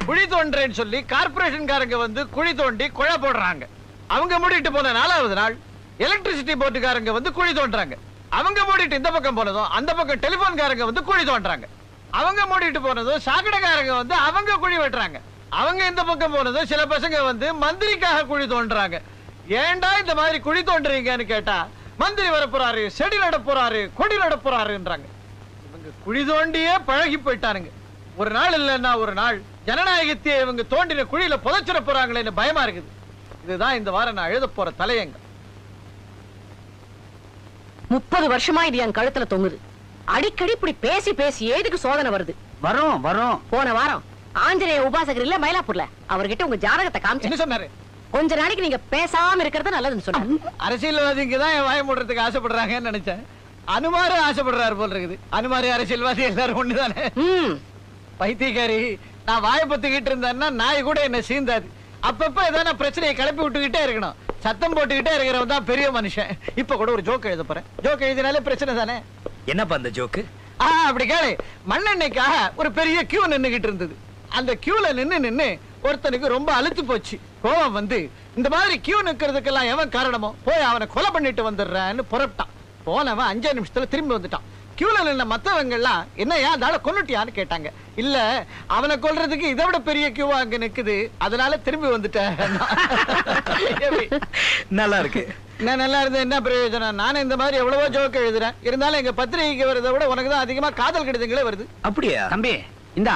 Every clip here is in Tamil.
குழி தோன்றேன்னு சொல்லி கார்பரேஷன்காரங்க வந்து குழி தோண்டி குழா போடுறாங்க. அவங்க மூடிட்டு போன 4வது நாள் எலக்ட்ரிசிட்டி போர்டுக்காரங்க வந்து குழி தோன்றாங்க. அவங்க மூடிட்டு இந்த பக்கம் போனதும் அந்த பக்கம் டெலிபோன்காரங்க வந்து குழி தோன்றாங்க. அவங்க மூடிட்டு போனதும் சாக்கடைக்காரங்க வந்து அவங்க குழி வெட்டுறாங்க. அவங்க இந்த பக்கம் போனதும் சில பசங்க வந்து மந்திரிக்காக குழி தோன்றாங்க. ஏண்டா இந்த மாதிரி குழி தோன்றீங்கன்னு கேட்டா மந்திரி வர போறாரு, செடி நட போறாரு, கொடி நட போறாருன்றாங்க. இவங்க குழி தோண்டியே பழகி போயிட்டானுங்க. ஒரு நாள் இல்லைன்னா ஒரு நாள் ஜனநாயகத்தையே இவங்க தோண்டின குழியில புதைச்சிட போறாங்களேன்னு பயமா இருக்குது. இதுதான் இந்த வாரம் நான் எழுத போற தலையங்க. 30 வருஷமா இது என் கழுத்துல தொங்குது. அடிக்கடி இப்படி பேசி பேசி ஏதுக்கு சோதனை வருது? வரும். போன வாரம் ஆஞ்சநேய உபாசகர் இல்ல மயிலாப்பூர்ல அவர்கிட்ட உங்க ஜாதகத்தை காமிச்சு என்ன சொன்னாரு? கொஞ்ச நாளைக்கு நீங்க பேசாம இருக்கிறது நல்லதுன்னு சொன்னாரு. அரசியல்வாதிங்க தான் என் வாய மூடுறதுக்கு ஆசைப்படுறாங்கன்னு நினைச்சேன். அனுமாரு ஆசைப்படுறாரு போல இருக்குது. அனுமாரி அரசியல்வாதி எல்லாரும் ஒண்ணுதானே. பைத்தியக்காரி, நான் வாய பத்துக்கிட்டு இருந்தேன்னா நாய் கூட என்ன சீந்தாது. அப்பப்ப ஏதாவது பிரச்சனையை கிளப்பி விட்டுக்கிட்டே இருக்கணும். சத்தம் போட்டுக்கிட்டே இருக்கிறவன் தான் பெரிய மனுஷன். இப்ப கூட ஒரு ஜோக் எழுத போறேன். ஜோக் எழுதினாலே பிரச்சனை தானே. என்னப்பா அந்த ஜோக்கு? அப்படி கேளு. மண்ணெண்ணெய்க்காக ஒரு பெரிய கியூ நின்னுகிட்டு இருந்தது. அந்த கியூல நின்னு ஒருத்தனுக்கு ரொம்ப அழுத்து போச்சு. கோவம் வந்து இந்த மாதிரி கியூ நிக்கிறதுக்கெல்லாம் எவன் காரணமோ போய் அவனை கொலை பண்ணிட்டு வந்துடுறான்னு புறப்பட்டான். போனவன் 5 நிமிஷத்துல திரும்பி வந்துட்டான். கியூல நின்ன மத்தவங்க எல்லாம் என்னையா தாள கொன்னுட்டியான்னு கேட்டாங்க. இல்ல, அவனை கொல்றதுக்கு இதை விட பெரிய கியூவா அங்க நிக்குது, அதனால திரும்பி வந்துட்டேன். நல்லா இருக்கு. நான் நல்லா இருந்தேன் என்ன பிரயோஜனம்? நானும் இந்த மாதிரி எவ்வளவோ ஜோக்கு எழுதுறேன். இருந்தாலும் எங்க பத்திரிகைக்கு வரதை விட உனக்கு தான் அதிகமா காதல் கடிதங்களே வருது. அப்படியா தம்பி? இந்தா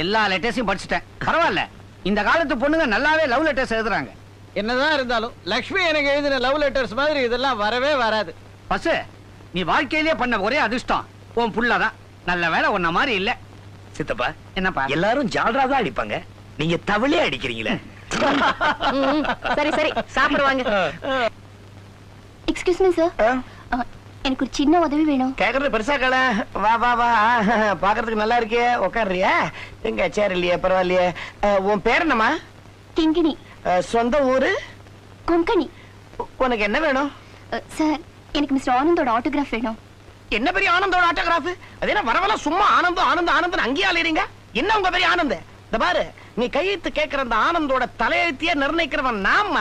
எல்லா லெட்டர்ஸையும் படிச்சுட்டேன். பரவாயில்ல, இந்த காலத்து பொண்ணுங்க நல்லாவே லவ் லெட்டர்ஸ் எழுதுறாங்க. என்னதான் இருந்தாலும் லக்ஷ்மி எனக்கு எழுதின லவ் லெட்டர்ஸ் மாதிரி இதெல்லாம் வரவே வராது. பசு, நீ வாழ்க்கையிலேயே பண்ண ஒரே அதிர்ஷ்டம் உன் புள்ளதான். நல்ல வேலை உன்ன மாதிரி இல்ல. சித்தப்பா, என்னப்பா? எல்லாரும் ஜால்ரா தான் அடிப்பாங்க, நீங்க தவளே அடிக்கிறீங்களே. சரி சரி, சாப்பிடுவாங்க. எக்ஸ்கியூஸ் மீ சார், எனக்கு ஒரு சின்ன உதவி வேணும். கேக்குறது பெருசா கல. வா வா வா, பாக்குறதுக்கு நல்லா இருக்கே. உட்காருறியா? எங்க சேர் இல்லையே, பரவாயில்லையே. உன் பேர் என்னமா? கிங்கிணி. சொந்த ஊரு? கொங்கணி. உனக்கு என்ன வேணும்? சார், எனக்கு மிஸ்டர் ஆனந்தோட ஆட்டோகிராஃப் வேணும். என்ன பெரிய ஆனந்தோட ஆட்டோகிராஃப்? அது என்ன வரவெல்லாம் சும்மா ஆனந்தம் ஆனந்தம் ஆனந்தம் அங்கேயே அலையறீங்க? என்ன உங்க பெரிய ஆனந்த? இந்த பாரு, நீ கையெழுத்து கேட்கிற அந்த ஆனந்தோட தலையெழுத்தியே நிர்ணயிக்கிறவன் நாம.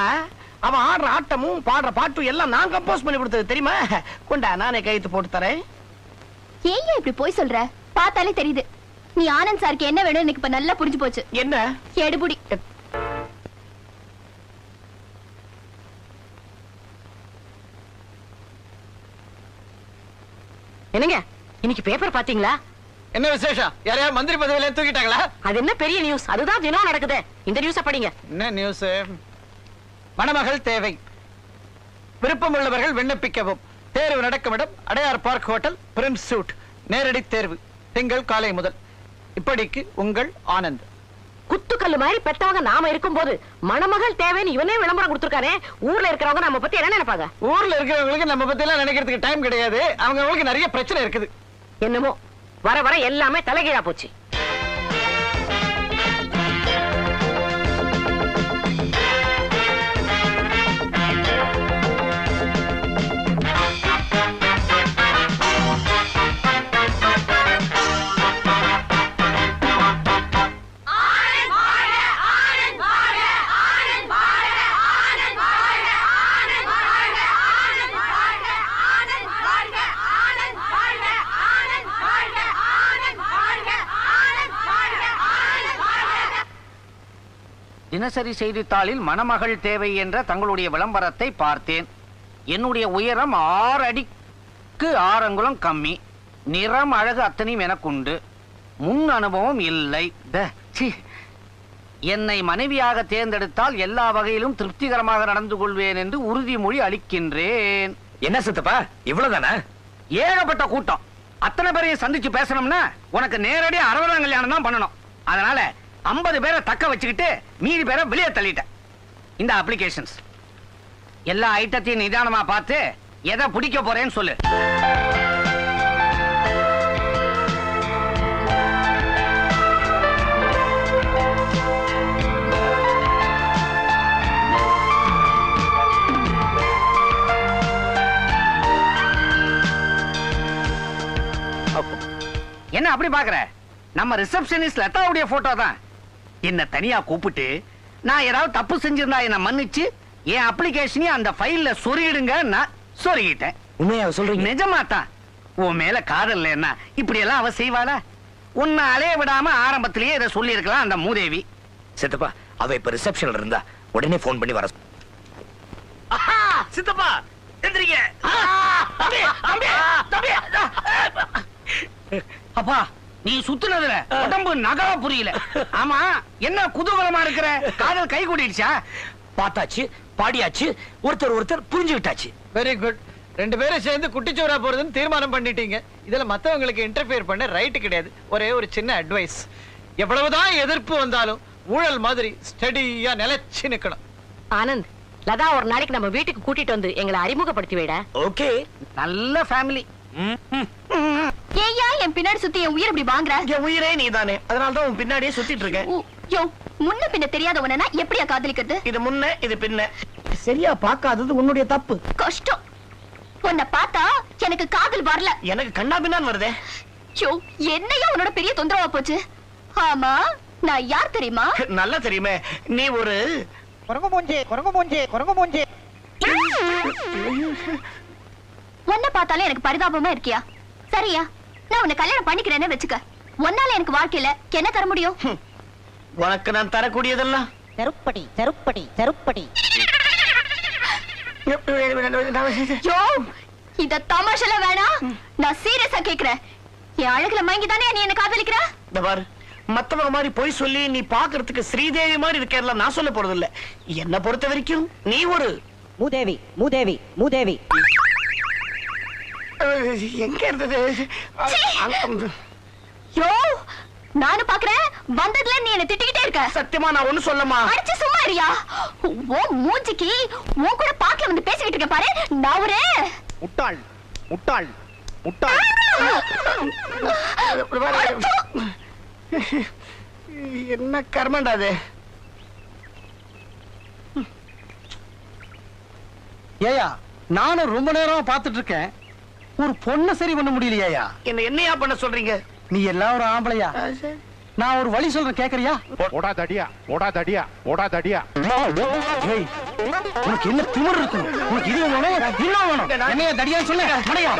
அவன் ஆடுற ஆட்டமும் பாடுற பாட்டும் எல்லாம் நான் கம்போஸ் பண்ணி கொடுத்தது தெரியுமா? கொண்டா, நானே கையெழுத்து போட்டு தரேன். ஏன் இப்படி போய் சொல்ற? பார்த்தாலே தெரியுது நீ ஆனந்த் சாருக்கு என்ன வேணும். எனக்கு இப்ப நல்லா புரிஞ்சு போச்சு. என்ன? எடுபுடி. என்னங்க, இன்னைக்கு பேப்பர் பாத்தீங்களா? என்ன விசேஷம்? யாரையா மந்திரி பதவியில தூக்கிட்டாங்களா? அது என்ன பெரிய நியூஸ்? அதுதான் தினம் நடக்குது. இந்த நியூஸ படிங்க. என்ன நியூஸ்? மணமகள் தேவை, விருப்பம் உள்ளவர்கள் விண்ணப்பிக்கவும். தேர்வு நடக்கும் இடம் Adyar Park hotel, prince suite. நேரடி தேர்வு திங்கள் காலை முதல். இப்படிக்கு உங்கள் ஆனந்த். குத்துக்கல்லு மாதிரி பெத்தவங்க நாம இருக்கும் போது மணமகள் தேவைன்னு இவனே விளம்பரம் கொடுத்திருக்கானே. ஊர்ல இருக்கிறவங்க நம்ம பத்தி என்ன நினைப்பாங்க? ஊர்ல இருக்கிறவங்களுக்கு நம்ம பத்தி எல்லாம் நினைக்கிறதுக்கு டைம் கிடையாது. அவங்களுக்கு நிறைய பிரச்சனை இருக்குது. என்னமோ வர வர எல்லாமே தலைகீழா போச்சு. தினசரி செய்தித்தாளில் மணமகள் தேவை என்ற தங்களுடைய விளம்பரத்தை பார்த்தேன். என்னுடைய உயரம் 6 அடிக்கு 6 அங்குலம் கம்மி. நிறம் அழகு அத்தனையும் எனக்குண்டு. முன் அனுபவம் இல்லை. என்னை மனைவியாக தேர்ந்தெடுத்தால் எல்லா வகையிலும் திருப்திகரமாக நடந்து கொள்வேன் என்று உறுதிமொழி அளிக்கின்றேன். என்ன சித்தப்பா, இவ்வளவுதானா? ஏகப்பட்ட கூட்டம். அத்தனை பேரையும் சந்திச்சு பேசணும்னா உனக்கு நேரடியா 60ஆம் கல்யாணம் தான் பண்ணணும். அதனால 50 பேரை தக்க வச்சுக்கிட்டு மீதி பேரை வெளியே தள்ளிட்டேன். இந்த அப்ளிகேஷன்ஸ் எல்லா ஐட்டத்தையும் நிதானமா பார்த்து எதை பிடிக்க போறேன்னு சொல்லு. என்ன அப்படி பாக்குற? நம்ம ரிசப்ஷனிஸ்ட் லதாவுடைய போட்டோ தான். என்ன தனியா கூப்பிட்டு நான் ஏதாவது தப்பு செஞ்சிருந்தா என்ன மன்னிச்சு என் அப்ளிகேஷனையும் அந்த ஃபைல்ல சொருகிடுங்க. நான் சொருகிட்டேன். உண்மையா சொல்றீங்க? நிஜமாத்தான். உன் மேல காதல் என்ன இப்படி எல்லாம் அவ செய்வாளா? உன்னை அலைய விடாம ஆரம்பத்திலேயே இதை சொல்லி இருக்கலாம் அந்த மூதேவி. சித்தப்பா அவ இப்ப ரிசப்ஷன்ல இருந்தா உடனே போன் பண்ணி வர சித்தப்பா எந்திரிங்க. அப்பா நீ சுத்துனதுல உடம்பு நகர புரியல. ஆமா என்ன குதூகலமா இருக்கிற? காதல் கை கூடிடுச்சா? பார்த்தாச்சு, பாடியாச்சு, ஒருத்தர் புரிஞ்சுக்கிட்டாச்சு. Very good. ரெண்டு பேரும் சேர்ந்து குட்டிச்சோரா போறதுன்னு தீர்மானம் பண்ணிட்டீங்க. இதுல மத்தவங்களுக்கு இன்டர்ஃபியர் பண்ண ரைட் கிடையாது. ஒரே ஒரு சின்ன அட்வைஸ், எவ்வளவுதான் எதிர்ப்பு வந்தாலும் ஊழல் மாதிரி ஸ்டடியா நிலைச்சு நிக்கணும். ஆனந்த், லதா ஒரு நாளைக்கு நம்ம வீட்டுக்கு கூட்டிட்டு வந்து எங்களை அறிமுகப்படுத்தி வைடா. ஓகே, நல்ல ஃபேமிலி. ஏயா என் பின்னாடி சுத்தி என் உயிர் இப்படி வாங்குற? என் உயிரே நீதானே, அதனாலதான் உன் பின்னாடியே சுத்திட்டு இருக்கேன். யோ, முன்ன பின்ன தெரியாத உடனே எப்படியா காதலிக்கிறது? இது முன்ன இது பின்ன சரியா பாக்காதது உன்னுடைய தப்பு. கஷ்டம். உன்னை பார்த்தா எனக்கு காதல் வரல. எனக்கு கண்ணா பின்னான்னு வருதே. யோ, என்னையா உன்னோட பெரிய தொந்தரவா போச்சு? ஆமா, நான் யார் தெரியுமா? நல்லா தெரியுமே, நீ ஒரு உன்னை பார்த்தாலே எனக்கு பரிதாபமா இருக்கியா? சரியா, நான் உன்னை கல்யாணம் பண்ணிக்கிறேன்னு வச்சுக்க. உன்னால எனக்கு வாழ்க்கையில என்ன தர முடியும்? உனக்கு நான் தரக்கூடியதெல்லாம் செருப்படி செருப்படி செருப்படி. யோ, இத தமாஷல வேணாம். நான் சீரியஸா கேக்குறேன். என் அழகுல மயங்கி தானே நீ என்ன காதலிக்கிற? இந்த பாரு, மத்தவங்க மாதிரி பொய் சொல்லி நீ பாக்குறதுக்கு ஸ்ரீதேவி மாதிரி இருக்கேன் நான் சொல்ல போறது இல்ல. என்ன பொறுத்த வரைக்கும் நீ ஒரு மூதேவி மூதேவி மூதேவி. எங்க இருந்தது? யோ, நானும் பாக்குறேன். வந்ததுல நீ என்ன திட்டிக்கிட்டே இருக்க. சத்தியமா நான் ஒண்ணு சொல்லமா? அடிச்சு சும்மா இருயா. ஓ மூஞ்சிக்கு உன் கூட பாக்கல வந்து பேசிக்கிட்டு இருக்க பாரு. நான் ஒரு முட்டாள் முட்டாள் முட்டாள். என்ன கர்மண்டா அது? ஏயா நானும் ரொம்ப நேரம் பார்த்துட்டு இருக்கேன். ஒரு பொண்ணை சரி பண்ண முடியலையா? என்னையா பண்ண சொல்றீங்க? நீ எல்லாம் ஒரு ஆம்பளையா? நான் ஒரு வழி சொல்றேன், கேக்குறியா? ஓடா தடியா, ஓடா தடியா, ஓடா தடியா. ஏய், உனக்கு என்ன திமிரு இருக்கு? உனக்கு இது வேணும், என்ன வேணும்? என்னைய தடியான்னு சொல்ல மடையா?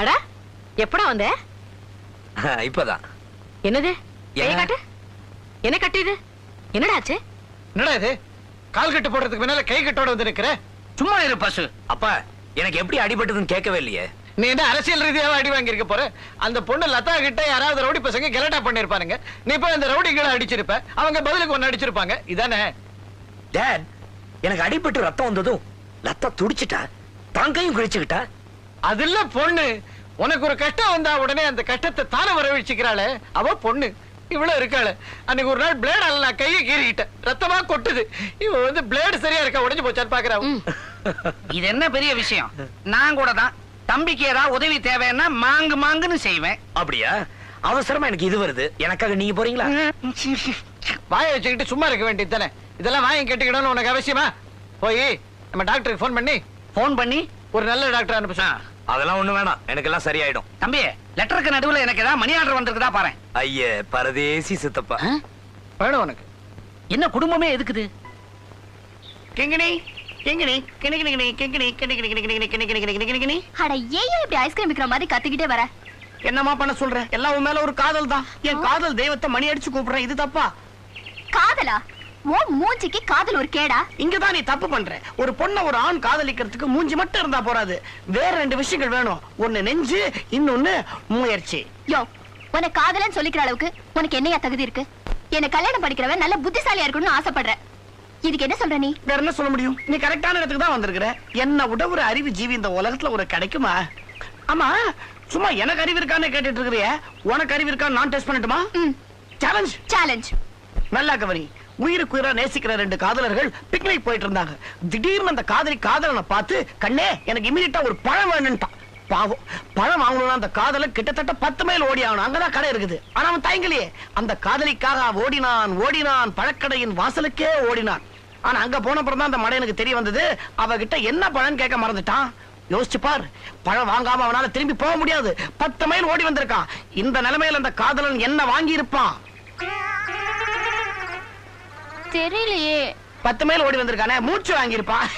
அடா, எப்படா வந்த? இப்பதான். என்னது? என்ன? கையை காட்டு. என்ன கட்டு இது? என்னடா ஆச்சு? என்னடா இது? கால் கட்டு போடுறதுக்கு முன்னால கை கட்டோட வந்து நிக்கிற. சும்மா இரு பசு. அப்பா எனக்கு எப்படி அடிபட்டதுன்னு கேட்கவே இல்லையே. நீ என்ன அரசியல் ரீதியாக அடி வாங்கி இருக்க போற? அந்த பொண்ணு லதா கிட்ட யாராவது ரவுடி பசங்க கெலட்டா பண்ணிருப்பானுங்க. நீ போய் அந்த ரவுடிகளை அடிச்சிருப்ப, அவங்க பதிலுக்கு ஒன்னு அடிச்சிருப்பாங்க. இதானே? டாட், எனக்கு அடிபட்டு ரத்தம் வந்ததும் லத்தா துடிச்சிட்டா, தாங்கையும் கிழிச்சுக்கிட்டா. அது இல்ல பொண்ணு. உனக்கு ஒரு கஷ்டம் வந்தா உடனே அந்த கஷ்டத்தை தானே வரவழைச்சுக்கிறாளே, அவ பொண்ணு. இவ்வளவு இருக்காளு. அன்னைக்கு ஒரு நாள் பிளேடால நான் கையை கீறிட்டேன், ரத்தமா கொட்டுது. இவ வந்து பிளேடு சரியா இருக்கா, உடைஞ்சு போச்சான்னு பாக்குறா. இது என்ன பெரிய விஷயம்? நான் கூட தான் தம்பிக்கு ஏதாவது உதவி தேவைன்னா மாங்கு மாங்குன்னு செய்வேன். அப்படியா? அவசரமா எனக்கு இது வருது, எனக்காக நீங்க போறீங்களா? வாயை வச்சுக்கிட்டு சும்மா இருக்க வேண்டியது தானே. இதெல்லாம் வாங்கி கேட்டுக்கணும்னு உனக்கு அவசியமா? போய் நம்ம டாக்டருக்கு போன் பண்ணி ஒரு நல்ல டாக்டர் அனுப்பிச்சா. அதெல்லாம் ஒண்ணு வேணாம், எனக்கு எல்லாம் சரியாயிடும். தம்பி, லெட்டருக்கு நடுவுல எனக்கு ஏதாவது மணி ஆர்டர் வந்திருக்குதா பாரு. ஐயே பரதேசி சித்தப்பா. வேணும் உனக்கு. என்ன குடும்பமே எதுக்குது? கிங்கினி கிங்கினி கிணிகிணி கிங்கினி கிணிகிணி கிணிகிணி கிணிகிணி கிணிகிணி. அட ஏன் இப்படி ஐஸ்கிரீம் விக்கிற மாதிரி கத்திக்கிட்டே வர? என்னமா பண்ண சொல்ற? எல்லாம் உன் மேல ஒரு காதல் தான். என் காதல் தெய்வத்தை மணி அடிச்சு கூப்பிடுறேன், இது தப்பா? காதலா? ஓ மூஞ்சிக்கு காதல் ஒரு கேடா? இங்கதான் நீ தப்பு பண்ற. ஒரு பொண்ண ஒரு ஆண் காதலிக்கிறதுக்கு மூஞ்சி மட்டும் இருந்தா போறாது, வேற ரெண்டு விஷயங்கள் வேணும். ஒண்ணு நெஞ்சு, இன்னொன்னு முயற்சி. யோ, உனக்கு காதலன்னு சொல்லிக்கிற அளவுக்கு உனக்கு என்னையா தகுதி இருக்கு? என்ன கல்யாணம் படிக்கிறவன் நல்ல புத்திசாலியா இருக்கணும்னு ஆசைப்படுற. இதுக்கு என்ன சொல்ற நீ? வேற என்ன சொல்ல முடியும்? நீ கரெக்டான இடத்துக்கு தான் வந்திருக்கிற. என்ன விட ஒரு அறிவு ஜீவி இந்த உலகத்துல ஒரு கிடைக்குமா? ஆமா, சும்மா எனக்கு அறிவு இருக்கான்னு கேட்டுட்டு இருக்கிறிய, உனக்கு அறிவு இருக்கான்னு நான் டெஸ்ட் பண்ணட்டுமா? சேலஞ்ச். சேலஞ்ச். நல்லா கவனி. உயிருக்கு உயிரா நேசிக்கிற ரெண்டு காதலர்கள் பிக்னிக் போயிட்டு இருந்தாங்க. திடீர்னு அந்த காதலனை பார்த்து, கண்ணே எனக்கு இமிடியட்டா ஒரு பழம் வேணும்ட்டான். பாவம், பழம் வாங்கணும்னா அந்த காதலன் கிட்டத்தட்ட 10 மைல் ஓடி ஆகணும். அங்கதான் கடை இருக்குது. ஆனா அவன் தயங்கலையே. அந்த காதலிக்காக ஓடினான், பழக்கடையின் வாசலுக்கே ஓடினான். ஆனா அங்க போன அப்புறம் தான் அந்த மடையனுக்கு தெரிய வந்தது அவகிட்ட என்ன பழம் கேட்க மறந்துட்டான். யோசிச்சு பார், பழம் வாங்காம அவனால திரும்பி போக முடியாது. 10 மைல் ஓடி வந்திருக்கான். இந்த நிலைமையில அந்த காதலன் என்ன வாங்கி இருப்பான்? தெரியலையே. 10 மைல் ஓடி வந்திருக்கானே, மூச்சு வாங்கி இருப்பான்.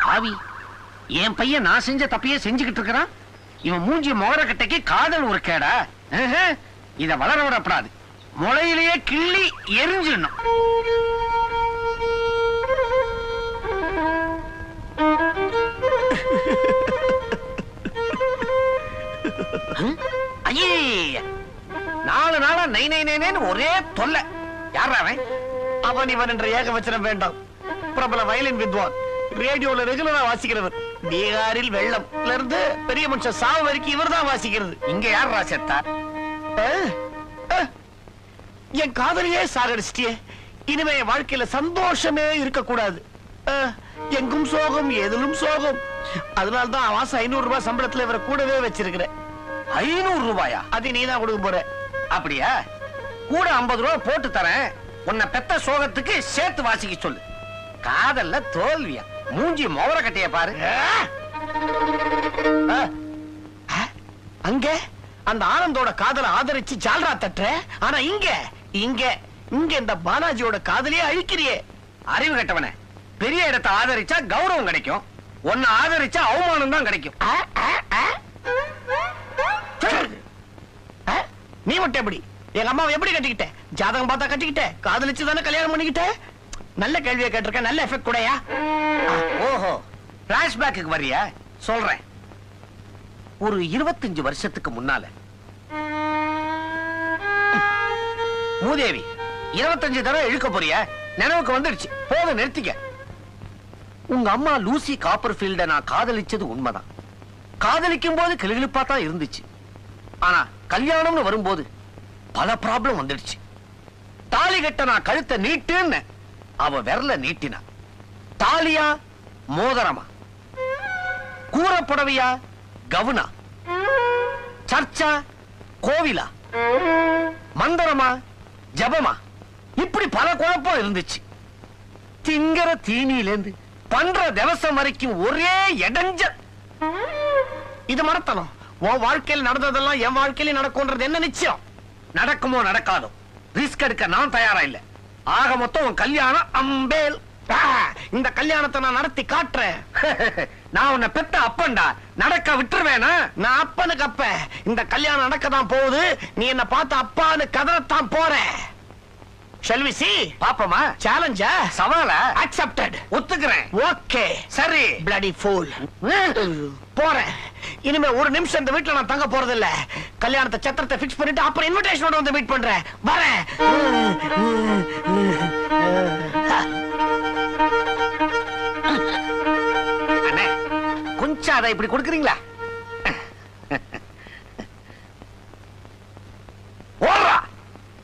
பாவி, என் பையன் நான் செஞ்ச தப்பையே செஞ்சுக்கிட்டு இருக்கிறான். இவன் மூஞ்சி முகர கட்டைக்கு காதல் ஒரு கேடா? இத வளர விடப்படாது. முளையிலேயே கிள்ளி எரிஞ்சிடணும். ஐயே, 4 நாளா நை நை நைன்னு ஒரே தொல்லை. யாரா அவன்? அவன் இவன் என்ற ஏகவச்சனம் வேண்டாம். பிரபல வயலின் வித்வான், ரேடியோல ரெகுலரா வாசிக்கிறவர். பீகாரில் வெள்ளம்ல இருந்து பெரிய மனுஷன் சாவு வரைக்கும் இவர்தான் வாசிக்கிறது. இங்க யாரா செத்தா? என் காதலியே சாகடிச்சிட்டியே. இனிமே என் வாழ்க்கையில சந்தோஷமே இருக்க கூடாது. எங்கும் சோகம், எதிலும் சோகம். அதனால்தான் மாசம் 500 ரூபாய் சம்பளத்துல இவரை கூடவே வச்சிருக்கிறேன். 500 ரூபாயா? அது நீதான் கொடுக்க போற. அப்படியா? கூட 50 ரூபாய் போட்டு தரேன். உன்னை பெத்த சோகத்துக்கு சேர்த்து வாசிக்க சொல்லு. காதல்ல தோல்வியா? மூஞ்சி மோவர கட்டைய பாரு. அங்க அந்த ஆனந்தோட காதலை ஆதரிச்சு ஜால்ரா தட்டுற. ஆனா இங்க இங்க இங்க இந்த பாலாஜியோட காதலியே அழிக்கிறியே. அறிவு கட்டவனே, பெரிய இடத்தை ஆதரிச்சா கௌரவம் கிடைக்கும். உன்னை ஆதரிச்சா அவமானம் தான் கிடைக்கும். நீ மட்டும் எப்படி? எங்க அம்மாவை எப்படி கட்டிக்கிட்ட? ஜாதகம் பார்த்தா கட்டிக்கிட்ட? காதலிச்சு தானே கல்யாணம் பண்ணிக்கிட்ட? நல்ல கேள்வியை கேட்டிருக்க. நல்ல எஃபெக்ட் கூடயா? ஓஹோ, பிளாஷ்பேக்கு வரியா? சொல்றேன். ஒரு 25 வருஷத்துக்கு முன்னால மூதேவி 25 தடவை இழுக்க போறியா? நினைவுக்கு வந்துடுச்சு. போத நிறுத்திக்க. உங்க அம்மா லூசி காப்பர்ஃபீல்ட நான் காதலிச்சது உண்மைதான். காதலிக்கும் போது கிளிகிளிப்பா தான் இருந்துச்சு. ஆனா கல்யாணம்னு வரும்போது பல ப்ராப்ளம் வந்துடுச்சு. தாலி கட்ட நான் கழுத்தை நீட்டுன்னு அவ விரல நீட்டினா. தாலியா மோதிரமா? கூறப்புடவையா கவுனா? சர்ச்சா கோவிலா? மந்திரமா ஜபமா? இப்படி பல குழப்பம் இருந்துச்சு. திங்கிற தீனியிலேந்து பண்ற திவசம் வரைக்கும் ஒரே இடைஞ்சல். இது மறத்தனம். உன் வாழ்க்கையில் நடந்ததெல்லாம் என் வாழ்க்கையில நடக்கும்ன்றது என்ன நிச்சயம்? நடக்குமோ நடக்காதோ, ரிஸ்க் எடுக்க நான் தயாரா இல்ல. ஆக மொத்தம் உன் கல்யாணம் அம்பேல். இந்த கல்யாணத்தை நான் நடத்தி காட்டுறேன். நான் உன்னை பெத்த அப்பன்டா, நடக்க விட்டுருவேனா? நான் அப்பனுக்கு அப்ப. இந்த கல்யாணம் நடக்கதான் போகுது. நீ என்ன பார்த்து அப்பான்னு கதறத்தான் போற. Shall we see? பாப்பமா? Challenge? சவால Accepted. ஒத்துக்கிறேன். Okay. சரி. Bloody fool. போறேன். இனிமே ஒரு நிமிஷம் இந்த வீட்டுல நான் தங்க போறது இல்ல. கல்யாணத்தை சத்திரத்தை ஃபிக்ஸ் பண்ணிட்டு அப்புறம் இன்விடேஷனோட வந்து மீட் பண்றேன். வரேன். அண்ணே, கொஞ்சம் அதை இப்படி கொடுக்குறீங்களா?